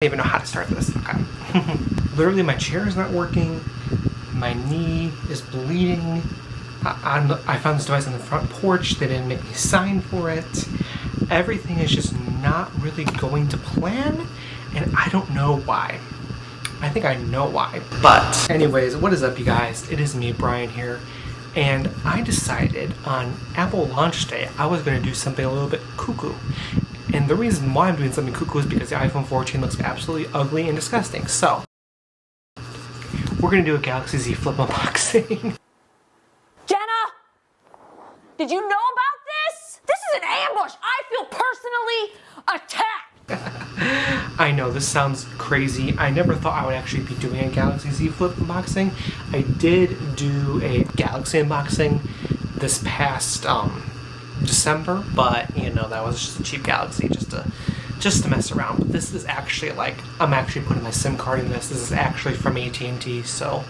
don't even know how to start this. Okay. Literally, my chair is not working. My knee is bleeding. I found this device on the front porch. They didn't make me sign for it. Everything is just not really going to plan, and I don't know why. I think I know why. But anyways, what is up, you guys? It is me, Brian, here. And I decided on Apple launch day, I was going to do something a little bit cuckoo. And the reason why I'm doing something cuckoo is because the iPhone 14 looks absolutely ugly and disgusting. So, we're going to do a Galaxy Z Flip unboxing. Jenna! Did you know about this? This is an ambush! I feel personally attacked! I know, this sounds crazy. I never thought I would actually be doing a Galaxy Z Flip unboxing. I did do a Galaxy unboxing this past December, but you know, that was just a cheap Galaxy just to mess around. But this is actually like, I'm actually putting my SIM card in this. This is actually from AT&T, so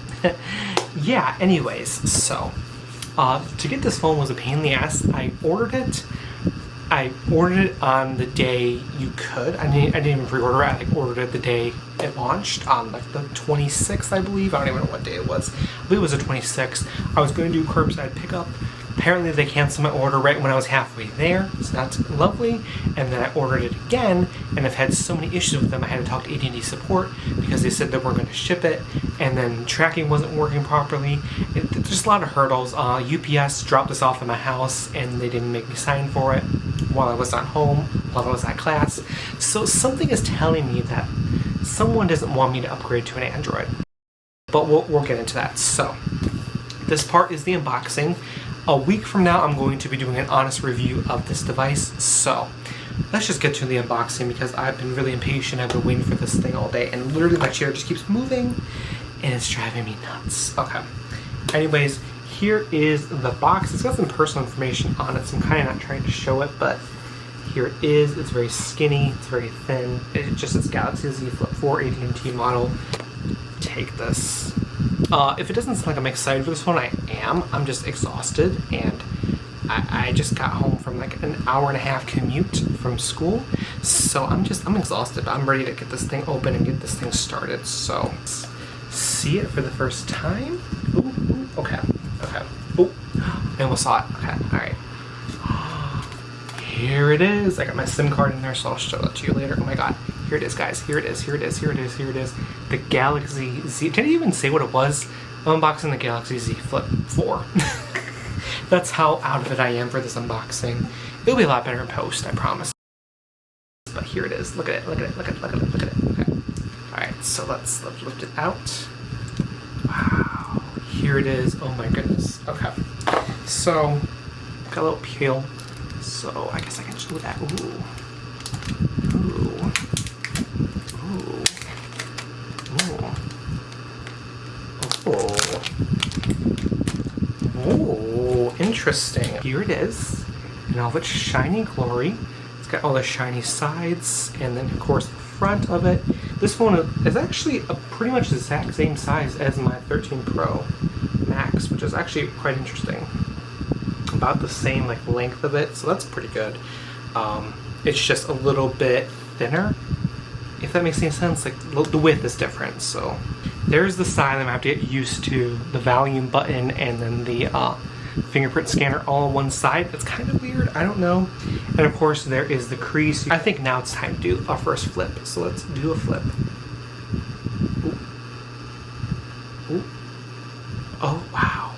yeah, anyways, so to get this phone was a pain in the ass. I ordered it on the day you could. I didn't even pre-order it. I like ordered it the day it launched on like the 26th, I believe. I don't even know what day it was. I believe it was the 26th. I was going to do curbside pickup. Apparently they canceled my order right when I was halfway there, so that's lovely. And then I ordered it again, and I've had so many issues with them. I had to talk to AT&T support because they said they weren't going to ship it, and then tracking wasn't working properly. There's just a lot of hurdles. UPS dropped this off at my house, and they didn't make me sign for it while I was at home, while I was at class. So something is telling me that someone doesn't want me to upgrade to an Android. But we'll get into that. So this part is the unboxing. A week from now, I'm going to be doing an honest review of this device. So let's just get to the unboxing because I've been really impatient. I've been waiting for this thing all day, and literally my chair just keeps moving and it's driving me nuts. Okay. Anyways, here is the box. It's got some personal information on it, so I'm kind of not trying to show it, but here it is. It's very skinny. It's very thin. It just says Galaxy Z Flip 4 AT&T model. Take this. If it doesn't sound like I'm excited for this one, I am. I'm just exhausted, and I just got home from like an hour and a half commute from school, so I'm exhausted. I'm ready to get this thing open and get this thing started. So let's see it for the first time. Ooh, okay. Ooh, I almost saw it. Okay, all right. Here it is. I got my SIM card in there, so I'll show it to you later. Oh my god. Here it is, guys. Here it is. The Galaxy Z. Did I even say what it was? I'm unboxing the Galaxy Z Flip 4. That's how out of it I am for this unboxing. It'll be a lot better in post, I promise. But here it is. Look at it. Okay. Alright, so let's lift it out. Wow. Here it is. Oh my goodness. Okay. So, got a little peel. So, I guess I can just do that. Ooh. Oh, interesting. Here it is in all of its shiny glory. It's got all the shiny sides, and then of course the front of it. This phone is actually pretty much the exact same size as my 13 Pro Max, which is actually quite interesting. About the same like length of it, so that's pretty good. It's just a little bit thinner, if that makes any sense. Like the width is different. So there's the side. I'm gonna have to get used to the volume button and then the fingerprint scanner all on one side. It's kind of weird. I don't know. And of course there is the crease. I think now it's time to do our first flip. So let's do a flip. Ooh. Oh wow.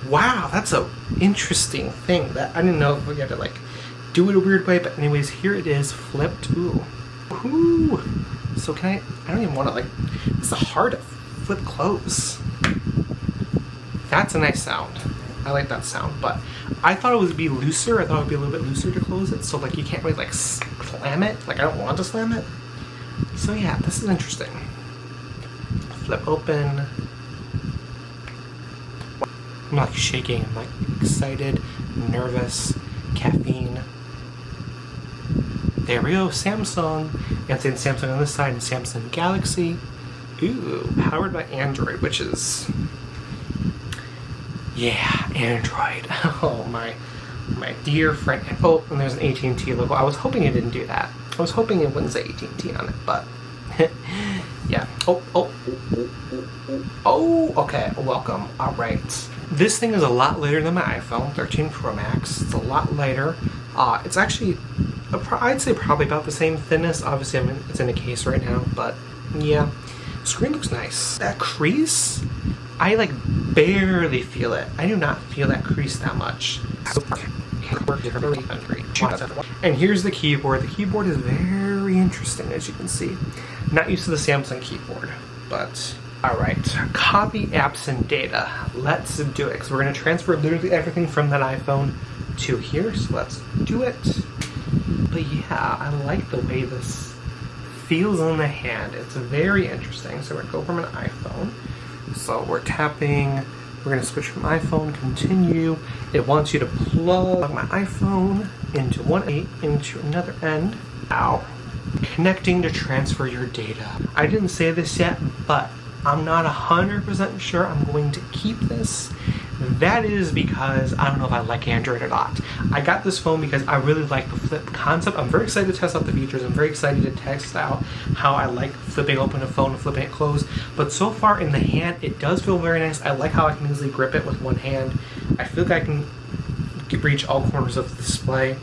Wow, that's a interesting thing. That I didn't know if we had to like do it a weird way, but anyways, here it is flipped. Ooh. Ooh. So can I don't even want to like, it's hard to flip close. That's a nice sound. I like that sound, but I thought it would be looser. I thought it would be a little bit looser to close it, so like you can't really like slam it. Like I don't want to slam it. So yeah, this is interesting. Flip open. I'm like shaking. I'm like excited, nervous, caffeine. There we go, Samsung. And saying Samsung on this side and Samsung Galaxy. Ooh, powered by Android, which is, yeah, Android. Oh my dear friend. Oh, and there's an AT&T logo. I was hoping it didn't do that. I was hoping it wouldn't say AT&T on it, but yeah. Oh, okay, welcome. All right. This thing is a lot lighter than my iPhone 13 Pro Max. It's a lot lighter. It's actually, I'd say probably about the same thinness. Obviously, it's in a case right now, but yeah. Screen looks nice. That crease, I like barely feel it. I do not feel that crease that much. And here's the keyboard. The keyboard is very interesting, as you can see. Not used to the Samsung keyboard, but all right. Copy apps and data. Let's do it, because we're going to transfer literally everything from that iPhone to here, so let's do it. But yeah, I like the way this feels on the hand. It's very interesting. So we're going to go from an iPhone. So we're tapping. We're going to switch from iPhone, continue. It wants you to plug my iPhone into into another end. Now, connecting to transfer your data. I didn't say this yet, but I'm not 100% sure I'm going to keep this. That is because I don't know if I like Android or not. I got this phone because I really like the flip concept. I'm very excited to test out the features. I'm very excited to test out how I like flipping open a phone and flipping it closed. But so far in the hand, it does feel very nice. I like how I can easily grip it with one hand. I feel like I can reach all corners of the display.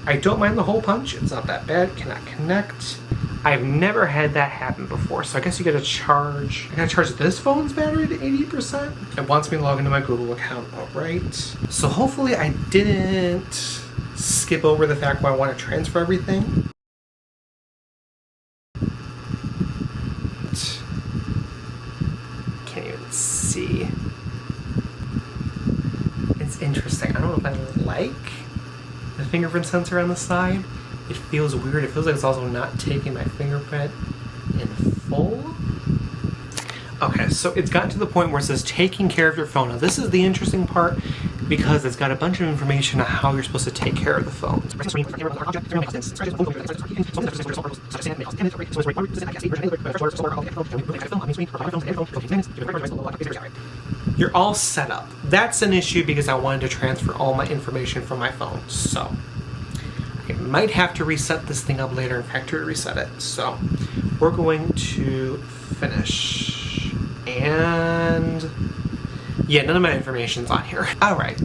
I don't mind the hole punch. It's not that bad. Cannot connect. I've never had that happen before, so I guess you gotta charge. I gotta charge this phone's battery to 80%. It wants me to log into my Google account. All right. So hopefully I didn't skip over the fact where I want to transfer everything. Can't even see. It's interesting. I don't know if I like the fingerprint sensor on the side. It feels weird. It feels like it's also not taking my fingerprint in full. Okay, so it's gotten to the point where it says taking care of your phone. Now this is the interesting part because it's got a bunch of information on how you're supposed to take care of the phone. You're all set up. That's an issue because I wanted to transfer all my information from my phone. So I might have to reset this thing up later and factory reset it. So we're going to finish. And yeah, none of my information's on here. All right.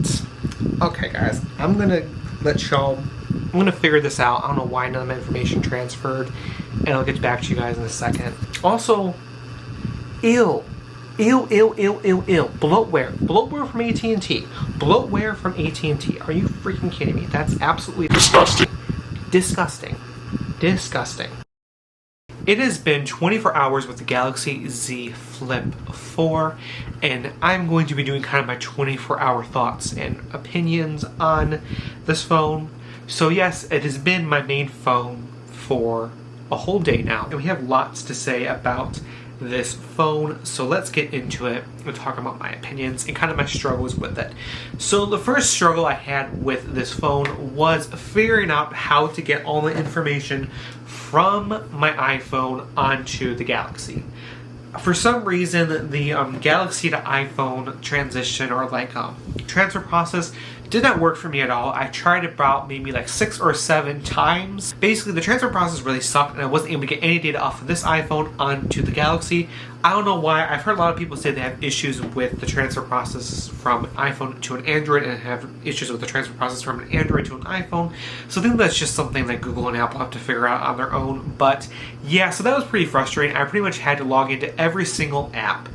Okay, guys. I'm going to figure this out. I don't know why none of my information transferred. And I'll get back to you guys in a second. Also, Bloatware. Bloatware from AT&T. Bloatware from AT&T. Are you freaking kidding me? That's absolutely disgusting. Disgusting. It has been 24 hours with the Galaxy Z Flip 4, and I'm going to be doing kind of my 24-hour thoughts and opinions on this phone. So yes, it has been my main phone for a whole day now, and we have lots to say about this phone, so let's get into it and talk about my opinions and kind of my struggles with it. So the first struggle I had with this phone was figuring out how to get all the information from my iPhone onto the Galaxy. For some reason, the Galaxy to iPhone transition or transfer process did not work for me at all. I tried about maybe like 6 or 7 times. Basically, the transfer process really sucked and I wasn't able to get any data off of this iPhone onto the Galaxy. I don't know why. I've heard a lot of people say they have issues with the transfer process from an iPhone to an Android and have issues with the transfer process from an Android to an iPhone. So I think that's just something that Google and Apple have to figure out on their own. But yeah, so that was pretty frustrating. I pretty much had to log into every single app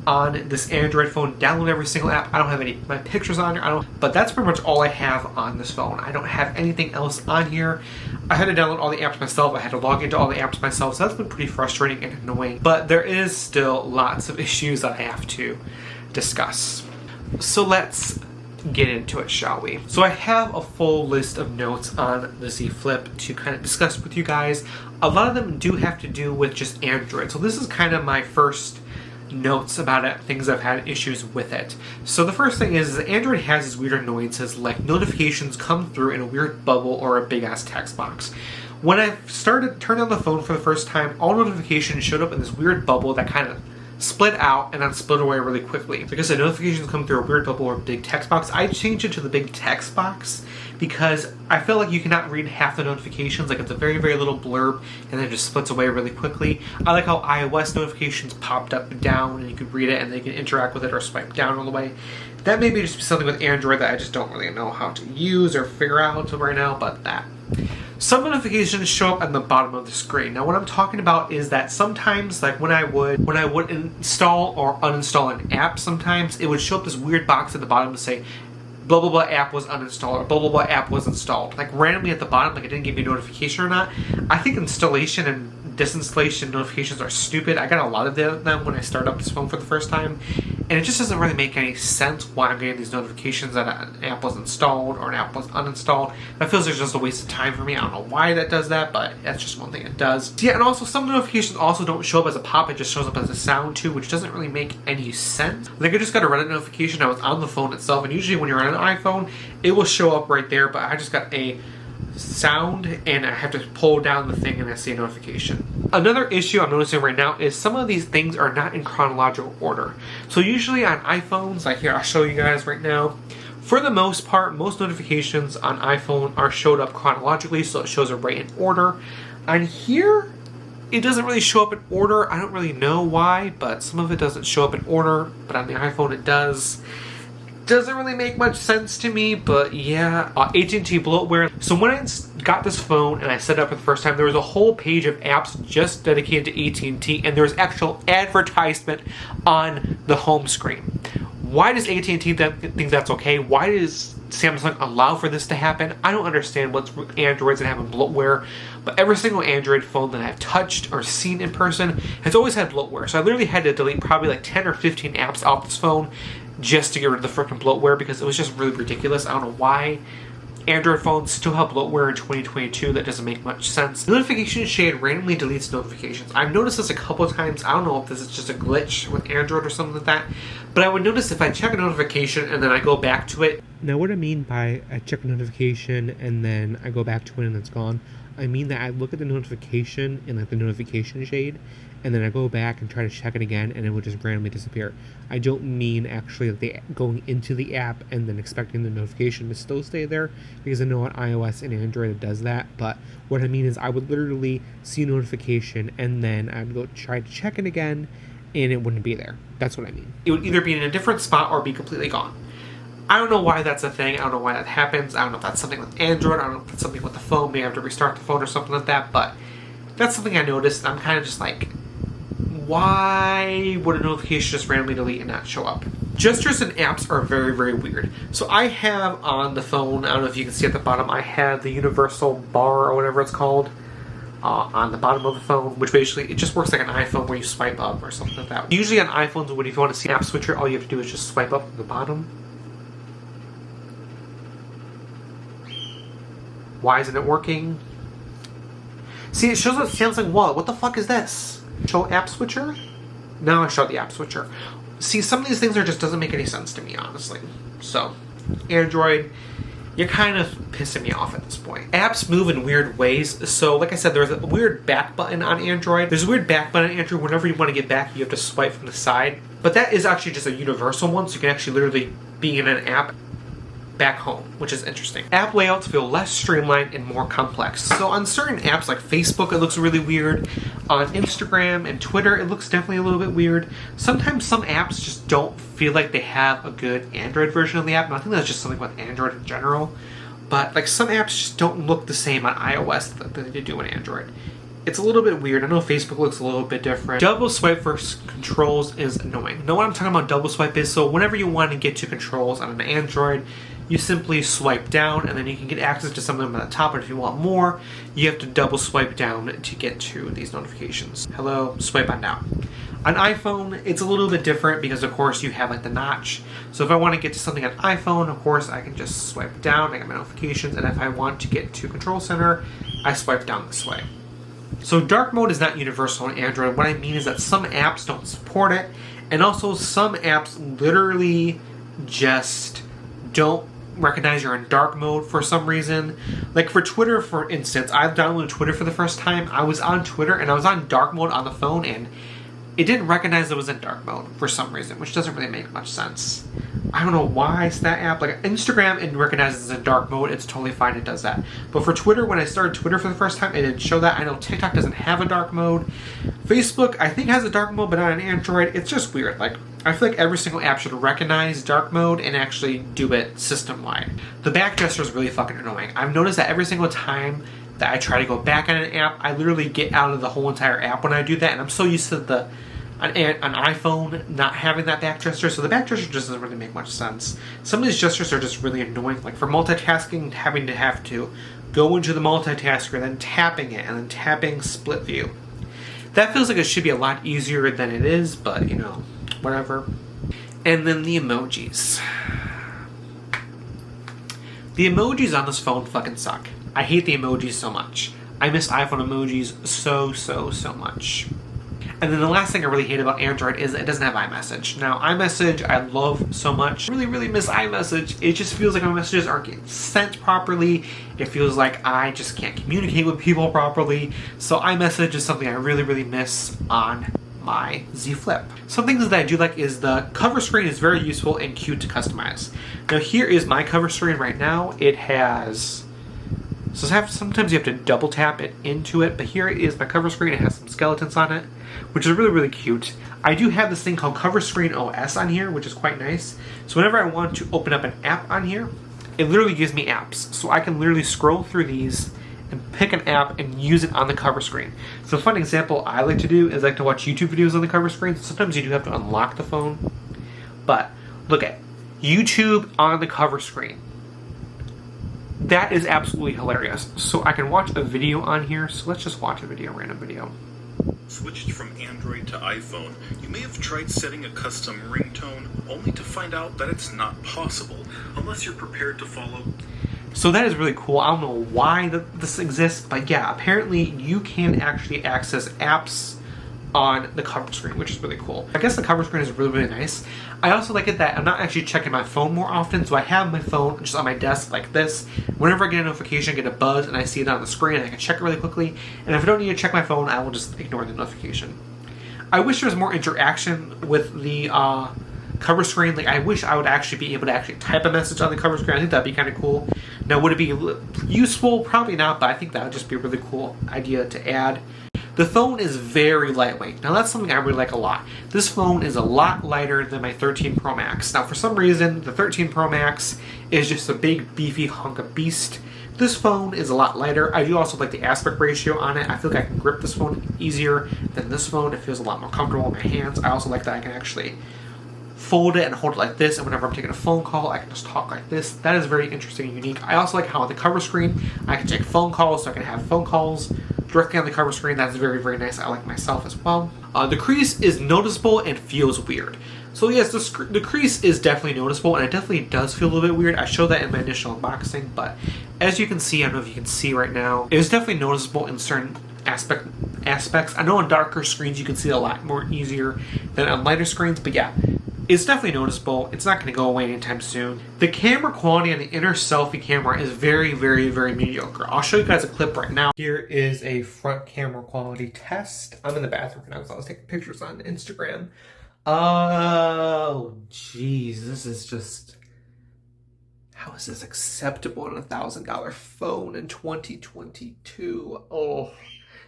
on this Android phone, download every single app. I don't have any of my pictures on here. But that's pretty much all I have on this phone. I don't have anything else on here. I had to download all the apps myself. I had to log into all the apps myself. So that's been pretty frustrating and annoying. But there is still lots of issues that I have to discuss. So let's get into it, shall we? So I have a full list of notes on the Z Flip to kind of discuss with you guys. A lot of them do have to do with just Android. So this is kind of my first notes about it, things I've had issues with it. So the first thing is Android has these weird annoyances like notifications come through in a weird bubble or a big ass text box. When I turned on the phone for the first time, all notifications showed up in this weird bubble that kind of split out and then split away really quickly. Because the notifications come through a weird bubble or big text box, I changed it to the big text box because I feel like you cannot read half the notifications. Like, it's a very, very little blurb and then it just splits away really quickly. I like how iOS notifications popped up and down and you could read it and they can interact with it or swipe down all the way. That may be just something with Android that I just don't really know how to use or figure out right now, but that. Some notifications show up at the bottom of the screen. Now what I'm talking about is that sometimes, like when I would install or uninstall an app, sometimes it would show up this weird box at the bottom to say blah blah blah app was uninstalled or blah blah blah app was installed. Like randomly at the bottom, like it didn't give you a notification or not. I think installation and disinstallation notifications are stupid. I got a lot of them when I started up this phone for the first time, and it just doesn't really make any sense why I'm getting these notifications that an app was installed or an app was uninstalled. That feels like just a waste of time for me. I don't know why that does that, but that's just one thing it does. Yeah, and also some notifications also don't show up as a pop, it just shows up as a sound too, which doesn't really make any sense. Like I just got a Reddit notification, I was on the phone itself, and usually when you're on an iPhone, it will show up right there, but I just got a sound and I have to pull down the thing and I see a notification. Another issue I'm noticing right now is some of these things are not in chronological order. So usually on iPhones, like here, I'll show you guys right now. For the most part, most notifications on iPhone are showed up chronologically, so it shows it right in order. On here, it doesn't really show up in order. I don't really know why, but some of it doesn't show up in order, but on the iPhone it does. Doesn't really make much sense to me, but yeah. AT&T bloatware. So when I got this phone and I set it up for the first time, there was a whole page of apps just dedicated to AT&T, and there was actual advertisement on the home screen. Why does AT&T think that's okay? Why does Samsung allow for this to happen? I don't understand what's Androids that have bloatware, but every single Android phone that I've touched or seen in person has always had bloatware. So I literally had to delete probably like 10 or 15 apps off this phone just to get rid of the freaking bloatware because it was just really ridiculous. I don't know why Android phones still have bloatware in 2022. That doesn't make much sense. Notification shade randomly deletes notifications. I've noticed this a couple of times. I don't know if this is just a glitch with Android or something like that, but I would notice if I check a notification and then I go back to it. Now what I mean by I check a notification and then I go back to it and it's gone, I mean that I look at the notification in like the notification shade and then I go back and try to check it again and it will just randomly disappear. I don't mean actually like going into the app and then expecting the notification to still stay there, because I know on iOS and Android it does that, but what I mean is I would literally see a notification and then I'd go try to check it again and it wouldn't be there. That's what I mean. It would either be in a different spot or be completely gone. I don't know why that's a thing. I don't know why that happens. I don't know if that's something with Android. I don't know if that's something with the phone. Maybe I have to restart the phone or something like that. But that's something I noticed. I'm kind of just like, why would a notification just randomly delete and not show up? Gestures and apps are very, very weird. So I have on the phone, I don't know if you can see at the bottom, I have the universal bar or whatever it's called on the bottom of the phone, which basically, it just works like an iPhone where you swipe up or something like that. Usually on iPhones, if you want to see an app switcher, all you have to do is just swipe up at the bottom. Why isn't it working? See, it shows up Samsung Wallet. What the fuck is this? Show app switcher? Now I show the app switcher. See, some of these things just doesn't make any sense to me, honestly. So, Android, you're kind of pissing me off at this point. Apps move in weird ways. So, like I said, there's a weird back button on Android. There's a weird back button on Android. Whenever you want to get back, you have to swipe from the side. But that is actually just a universal one, so you can actually literally be in an app back home, which is interesting. App layouts feel less streamlined and more complex. So on certain apps like Facebook, it looks really weird. On Instagram and Twitter, it looks definitely a little bit weird. Sometimes some apps just don't feel like they have a good Android version of the app. And I think that's just something with Android in general. But like some apps just don't look the same on iOS that they do on Android. It's a little bit weird. I know Facebook looks a little bit different. Double swipe for controls is annoying. Know what I'm talking about double swipe is? So whenever you want to get to controls on an Android, you simply swipe down and then you can get access to some of them at the top, but if you want more, you have to double swipe down to get to these notifications. Hello, swipe on down. On iPhone, it's a little bit different because of course you have like the notch. So if I want to get to something on iPhone, of course I can just swipe down, I get my notifications, and if I want to get to Control Center, I swipe down this way. So dark mode is not universal on Android. What I mean is that some apps don't support it, and also some apps literally just don't recognize you're in dark mode for some reason. Like for Twitter, for instance, I've downloaded Twitter for the first time. I was on Twitter and I was on dark mode on the phone, and it didn't recognize it was in dark mode for some reason, which doesn't really make much sense. I don't know why it's that app. Like Instagram, it recognizes it's in dark mode. It's totally fine. It does that. But for Twitter, when I started Twitter for the first time, it didn't show that. I know TikTok doesn't have a dark mode. Facebook, I think, has a dark mode, but not on Android. It's just weird. Like, I feel like every single app should recognize dark mode and actually do it system-wide. The back gesture is really fucking annoying. I've noticed that every single time that I try to go back on an app, I literally get out of the whole entire app when I do that, and I'm so used to an iPhone not having that back gesture, so the back gesture just doesn't really make much sense. Some of these gestures are just really annoying. Like for multitasking, having to go into the multitasker, then tapping it, and then tapping split view. That feels like it should be a lot easier than it is, but you know, whatever. And then the emojis. The emojis on this phone fucking suck. I hate the emojis so much. I miss iPhone emojis so much. And then the last thing I really hate about Android is it doesn't have iMessage. Now, iMessage I love so much. I really miss iMessage. It just feels like my messages aren't getting sent properly. It feels like I just can't communicate with people properly. So iMessage is something I really miss on my Z Flip. Some things that I do like is the cover screen is very useful and cute to customize. Now here is my cover screen right now. It has... So sometimes you have to double tap it into it, but here is my cover screen. It has some skeletons on it, which is really cute. I do have this thing called Cover Screen OS on here, which is quite nice. So whenever I want to open up an app on here, it literally gives me apps. So I can literally scroll through these and pick an app and use it on the cover screen. So a fun example I like to do is I like to watch YouTube videos on the cover screen. Sometimes you do have to unlock the phone, but look at YouTube on the cover screen. That is absolutely hilarious. So I can watch a video on here. So let's just watch a video, random video. Switched from Android to iPhone, you may have tried setting a custom ringtone only to find out that it's not possible unless you're prepared to follow. So that is really cool. I don't know why this exists, but yeah, apparently you can actually access apps on the cover screen, which is really cool. I guess the cover screen is really nice. I also like it that I'm not actually checking my phone more often, so I have my phone just on my desk like this. Whenever I get a notification, I get a buzz, and I see it on the screen, I can check it really quickly. And if I don't need to check my phone, I will just ignore the notification. I wish there was more interaction with the cover screen. Like, I wish I would actually be able to actually type a message on the cover screen. I think that'd be kind of cool. Now, would it be useful? Probably not, but I think that would just be a really cool idea to add. The phone is very lightweight. Now that's something I really like a lot. This phone is a lot lighter than my 13 Pro Max. Now for some reason, the 13 Pro Max is just a big beefy hunk of beast. This phone is a lot lighter. I do also like the aspect ratio on it. I feel like I can grip this phone easier than this phone. It feels a lot more comfortable in my hands. I also like that I can actually fold it and hold it like this, and whenever I'm taking a phone call, I can just talk like this. That is very interesting and unique. I also like how on the cover screen, I can take phone calls, so I can have phone calls directly on the cover screen. That's very nice. I like myself as well. The crease is noticeable and feels weird. So yes, the crease is definitely noticeable, and it definitely does feel a little bit weird. I showed that in my initial unboxing, but as you can see, I don't know if you can see right now, it is definitely noticeable in certain aspects. I know on darker screens you can see it a lot more easier than on lighter screens, but yeah, it's definitely noticeable. It's not going to go away anytime soon. The camera quality on the inner selfie camera is very mediocre. I'll show you guys a clip right now. Here is a front camera quality test. I'm in the bathroom right now because I was taking pictures on Instagram. Oh, jeez, this is just... How is this acceptable on a $1,000 phone in 2022? Oh...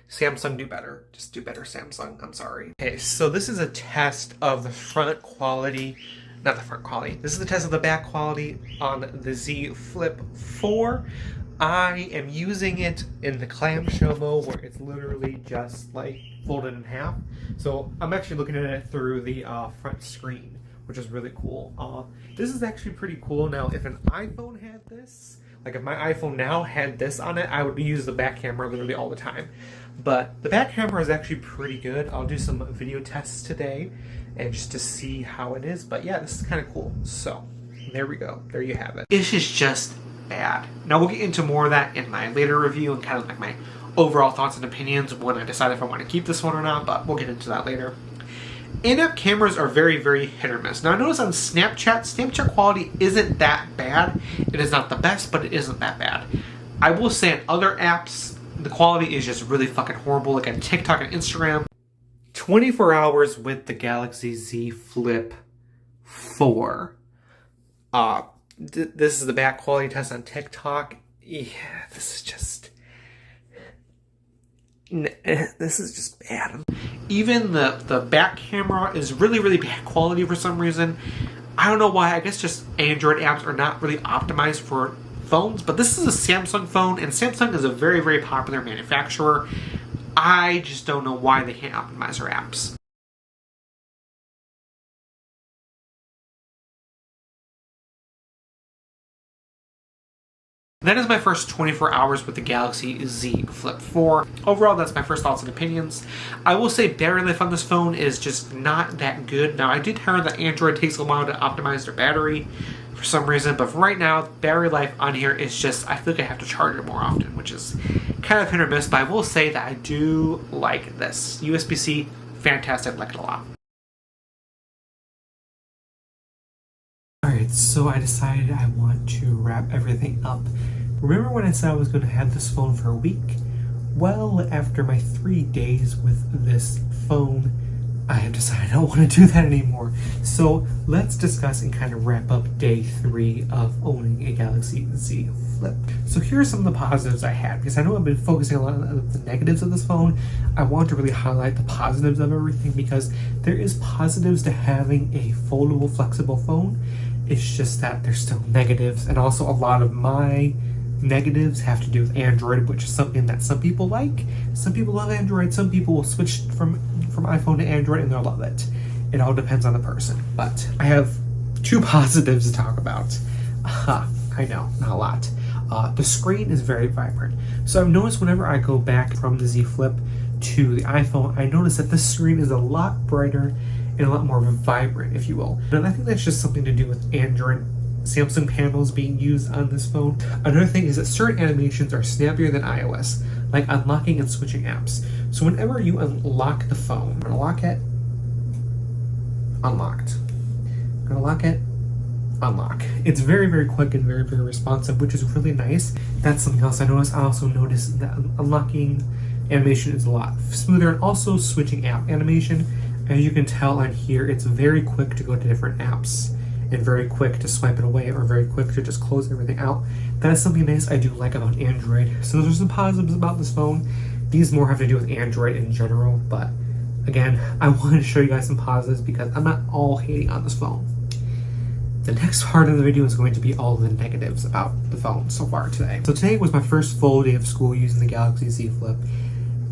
Samsung, do better. Just do better, Samsung. I'm sorry. Okay, so this is a test of the front quality. Not the front quality. This is the test of the back quality on the Z Flip 4. I am using it in the clamshell mode where it's literally just like folded in half. So I'm actually looking at it through the front screen, which is really cool. This is actually pretty cool. Now, if an iPhone had this, like if my iPhone now had this on it, I would use the back camera literally all the time. But the back camera is actually pretty good. I'll do some video tests today and just to see how it is. But yeah, this is kind of cool. So there we go. There you have it. This is just bad. Now we'll get into more of that in my later review and kind of like my overall thoughts and opinions when I decide if I want to keep this one or not, but we'll get into that later. In-app cameras are very hit or miss. Now I notice on Snapchat quality isn't that bad. It is not the best, but it isn't that bad. I will say on other apps, the quality is just really fucking horrible. Like on TikTok and Instagram, 24 hours with the Galaxy Z Flip 4. This is the back quality test on TikTok. Yeah, this is just bad. Even the back camera is really bad quality for some reason. I don't know why. I guess just Android apps are not really optimized for phones, but this is a Samsung phone, and Samsung is a very popular manufacturer. I just don't know why they can't optimize their apps. That is my first 24 hours with the Galaxy Z Flip 4. Overall, that's my first thoughts and opinions. I will say battery life on this phone is just not that good. Now, I did hear that Android takes a while to optimize their battery for some reason, but for right now, battery life on here is just, I feel like I have to charge it more often, which is kind of hit or miss, but I will say that I do like this. USB-C, fantastic, like it a lot. Alright, so I decided I want to wrap everything up. Remember when I said I was going to have this phone for a week? Well, after my 3 days with this phone, I have decided I don't want to do that anymore. So let's discuss and kind of wrap up day 3 of owning a Galaxy Z Flip. So here are some of the positives I had, because I know I've been focusing a lot on the negatives of this phone. I want to really highlight the positives of everything, because there is positives to having a foldable, flexible phone. It's just that there's still negatives, and also a lot of my negatives have to do with Android, which is something that some people like. Some people love Android, some people will switch from iPhone to Android and they'll love it. It all depends on the person. But I have 2 positives to talk about. I know, not a lot. The screen is very vibrant. So I've noticed whenever I go back from the Z Flip to the iPhone, I notice that this screen is a lot brighter and a lot more vibrant, if you will. And I think that's just something to do with Android Samsung panels being used on this phone. Another thing is that certain animations are snappier than iOS, like unlocking and switching apps. So whenever you unlock the phone, unlock it, unlocked. Unlock it, unlock. It's very quick and very responsive, which is really nice. That's something else I noticed. I also noticed that unlocking animation is a lot smoother, and also switching app animation. As you can tell on here, it's very quick to go to different apps, and very quick to swipe it away, or very quick to just close everything out. That is something nice I do like about Android. So those are some positives about this phone. These more have to do with Android in general, but again, I wanted to show you guys some positives because I'm not all hating on this phone. The next part of the video is going to be all the negatives about the phone so far today. So today was my first full day of school using the Galaxy Z Flip,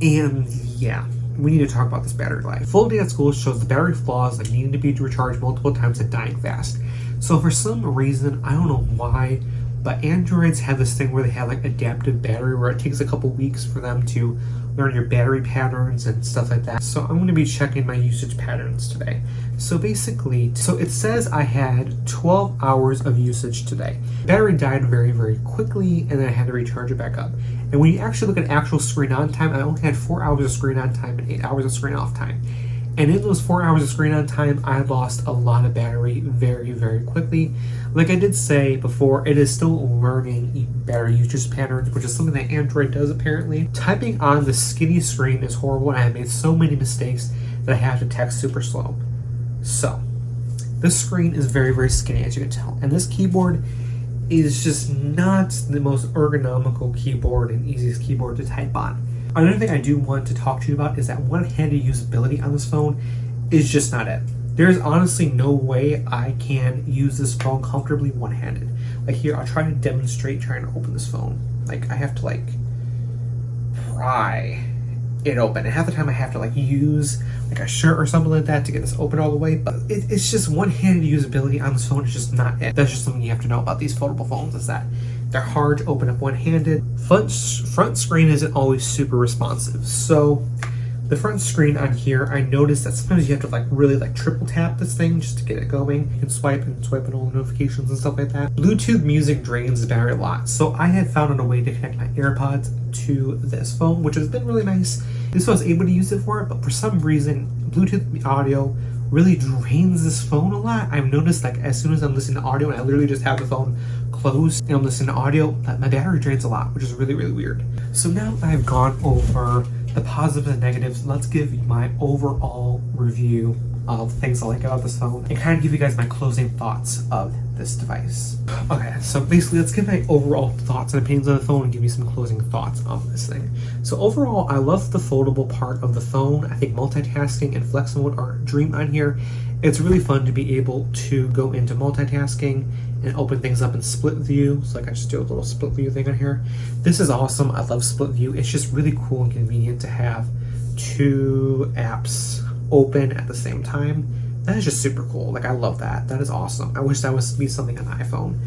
and yeah, we need to talk about this battery life. Full day at school shows the battery flaws, like needing to be recharged multiple times and dying fast. So for some reason, I don't know why, but Androids have this thing where they have like adaptive battery, where it takes a couple weeks for them to learn your battery patterns and stuff like that. So I'm going to be checking my usage patterns today. So basically, it says I had 12 hours of usage today. Battery died very quickly, and then I had to recharge it back up. And when you actually look at actual screen on time, I only had 4 hours of screen on time and 8 hours of screen off time. And in those 4 hours of screen on time, I lost a lot of battery very quickly. Like I did say before, it is still learning battery usage patterns, which is something that Android does apparently. Typing on the skinny screen is horrible, and I have made so many mistakes that I have to text super slow. So, this screen is very skinny, as you can tell. And this keyboard is just not the most ergonomical keyboard and easiest keyboard to type on. Another thing I do want to talk to you about is that one-handed usability on this phone is just not it. There's honestly no way I can use this phone comfortably one-handed. Like here, I'll try to demonstrate trying to open this phone. Like I have to like pry it open, and half the time I have to like use like a shirt or something like that to get this open all the way. But it's just one-handed usability on this phone is just not it. That's just something you have to know about these foldable phones, is that they're hard to open up one-handed. Front screen isn't always super responsive. So the front screen on here, I noticed that sometimes you have to like really like triple tap this thing just to get it going. You can swipe and all the notifications and stuff like that. Bluetooth music drains the battery a lot. So I had found a way to connect my AirPods to this phone, which has been really nice. This was able to use it for it, but for some reason, Bluetooth audio really drains this phone a lot. I've noticed like as soon as I'm listening to audio and I literally just have the phone closed and I'm listening to audio, my battery drains a lot, which is really weird. So now I've gone over the positives and negatives, let's give my overall review of things I like about this phone and kind of give you guys my closing thoughts of this device. Okay, so basically let's give my overall thoughts and opinions on the phone and give you some closing thoughts on this thing. So overall, I love the foldable part of the phone. I think multitasking and flex mode are a dream on here. It's really fun to be able to go into multitasking and open things up in split view. So like I just do a little split view thing on here. This is awesome. I love split view. It's just really cool and convenient to have two apps open at the same time. That is just super cool. Like I love that. That is awesome. I wish that would be something on the iPhone.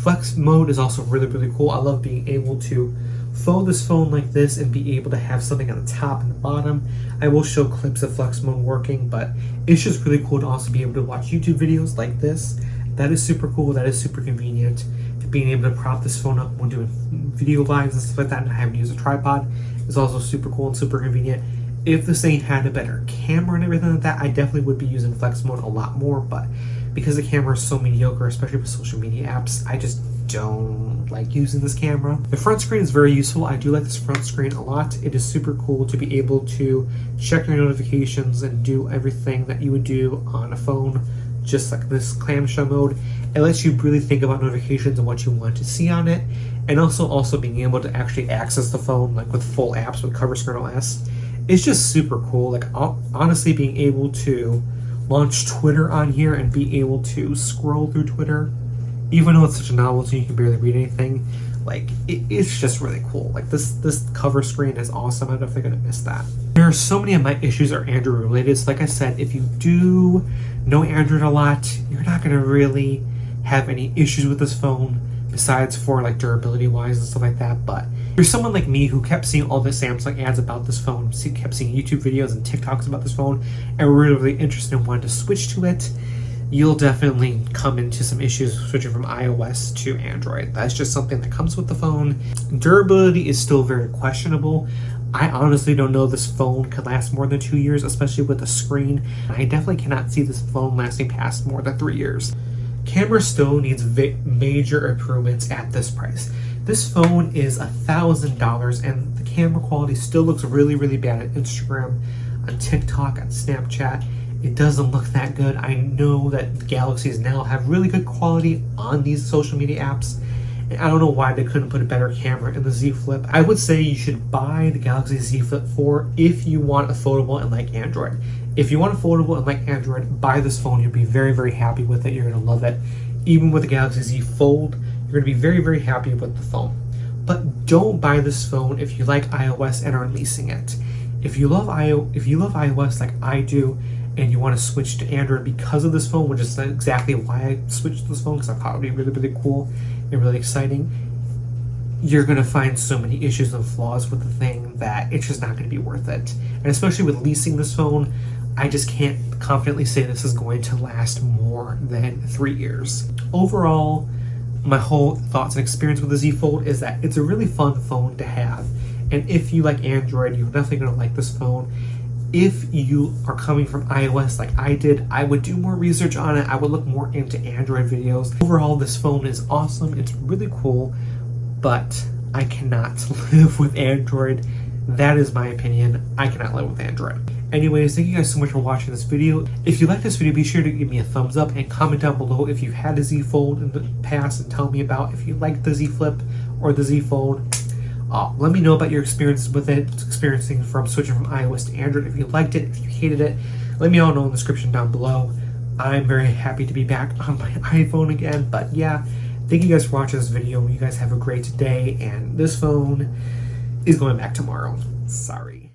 Flex mode is also really, really cool. I love being able to fold this phone like this and be able to have something on the top and the bottom. I will show clips of flex mode working, but it's just really cool to also be able to watch YouTube videos like this. That is super cool. That is super convenient. Being able to prop this phone up when doing video lives and stuff like that and having to use a tripod is also super cool and super convenient. If this thing had a better camera and everything like that, I definitely would be using flex mode a lot more, but because the camera is so mediocre, especially with social media apps, I just don't like using this camera. The front screen is very useful. I do like this front screen a lot. It is super cool to be able to check your notifications and do everything that you would do on a phone, just like this clamshell mode. It lets you really think about notifications and what you want to see on it, and also being able to actually access the phone like with full apps with Cover Screen OS. It's just super cool. Like honestly, being able to launch Twitter on here and be able to scroll through Twitter, even though it's such a novelty, you can barely read anything. Like it's just really cool. Like this cover screen is awesome. I'm definitely gonna miss that. There are so many of my issues are Android related. So like I said, if you do know Android a lot, you're not gonna really have any issues with this phone besides for like durability wise and stuff like that. But if you're someone like me who kept seeing all the Samsung ads about this phone, kept seeing YouTube videos and TikToks about this phone, and were really interested and wanted to switch to it, you'll definitely come into some issues switching from iOS to Android. That's just something that comes with the phone. Durability is still very questionable. I honestly don't know this phone could last more than 2 years, especially with the screen. I definitely cannot see this phone lasting past more than 3 years. Camera still needs major improvements at this price. This phone is $1,000 and the camera quality still looks really, really bad on Instagram, on TikTok, on Snapchat. It doesn't look that good. I know that Galaxies now have really good quality on these social media apps, and I don't know why they couldn't put a better camera in the Z Flip. I would say you should buy the Galaxy Z Flip 4 if you want a foldable and like Android. If you want a foldable and like Android, buy this phone. You'll be very, very happy with it. You're going to love it. Even with the Galaxy Z Fold, you're going to be very, very happy with the phone. But don't buy this phone if you like iOS and are leasing it. If you love iOS like I do, and you want to switch to Android because of this phone, which is exactly why I switched to this phone, because I thought it would be really, really cool and really exciting, you're going to find so many issues and flaws with the thing that it's just not going to be worth it. And especially with leasing this phone, I just can't confidently say this is going to last more than 3 years. Overall, my whole thoughts and experience with the Z Fold is that it's a really fun phone to have. And if you like Android, you're definitely going to like this phone. If you are coming from iOS like I did, I would do more research on it. I would look more into Android videos. Overall, this phone is awesome. It's really cool, but I cannot live with Android. That is my opinion. I cannot live with Android. Anyways, thank you guys so much for watching this video. If you like this video, be sure to give me a thumbs up and comment down below if you've had a Z Fold in the past and tell me about if you like the Z Flip or the Z Fold. Let me know about your experiences with it, experiencing from switching from iOS to Android. If you liked it, if you hated it, let me all know in the description down below. I'm very happy to be back on my iPhone again. But yeah, thank you guys for watching this video. You guys have a great day, and this phone is going back tomorrow. Sorry.